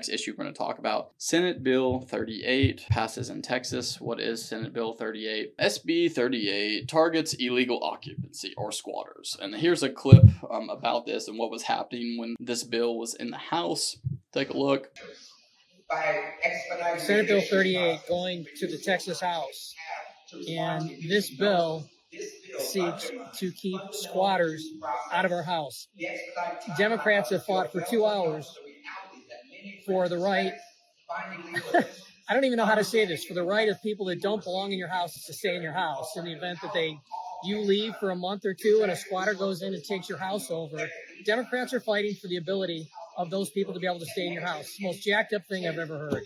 next issue we're going to talk about. Senate Bill 38 passes in Texas. What is Senate Bill 38? SB 38 targets illegal occupancy or squatters. And here's a clip about this and what was happening when this bill was in the House. Take a look. Senate Bill 38 going to the Texas House. And this bill seeks to keep squatters out of our house. Democrats have fought for 2 hours for the right, I don't even know how to say this, for the right of people that don't belong in your house to stay in your house in the event that you leave for a month or two and a squatter goes in and takes your house over. Democrats are fighting for the ability of those people to be able to stay in your house. Most jacked up thing I've ever heard.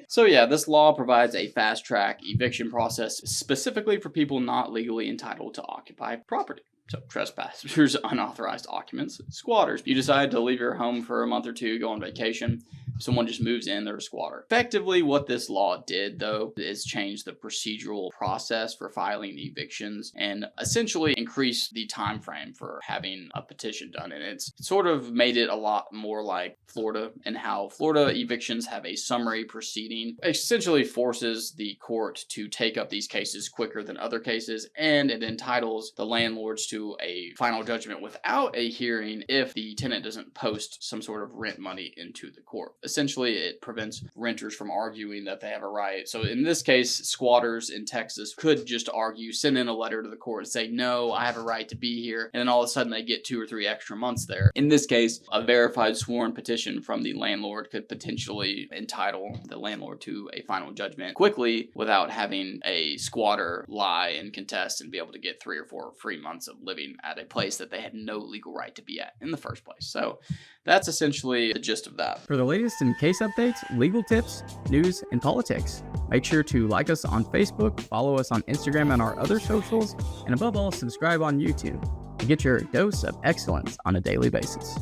So yeah, this law provides a fast-track eviction process specifically for people not legally entitled to occupy property. So trespassers, unauthorized occupants, squatters. You decide to leave your home for a month or two, go on vacation. Someone just moves in, they're a squatter. Effectively, what this law did, though, is change the procedural process for filing evictions and essentially increase the time frame for having a petition done. And it's sort of made it a lot more like Florida, and how Florida evictions have a summary proceeding. It essentially forces the court to take up these cases quicker than other cases, and it entitles the landlords to a final judgment without a hearing if the tenant doesn't post some sort of rent money into the court. Essentially, it prevents renters from arguing that they have a right. So in this case, squatters in Texas could just argue, send in a letter to the court and say, no, I have a right to be here. And then all of a sudden they get 2 or 3 extra months there. In this case, a verified sworn petition from the landlord could potentially entitle the landlord to a final judgment quickly without having a squatter lie and contest and be able to get 3 or 4 free months of living at a place that they had no legal right to be at in the first place. So that's essentially the gist of that. For the latest in case updates, legal tips, news, and politics, make sure to like us on Facebook, follow us on Instagram and our other socials, and above all, subscribe on YouTube to get your dose of excellence on a daily basis.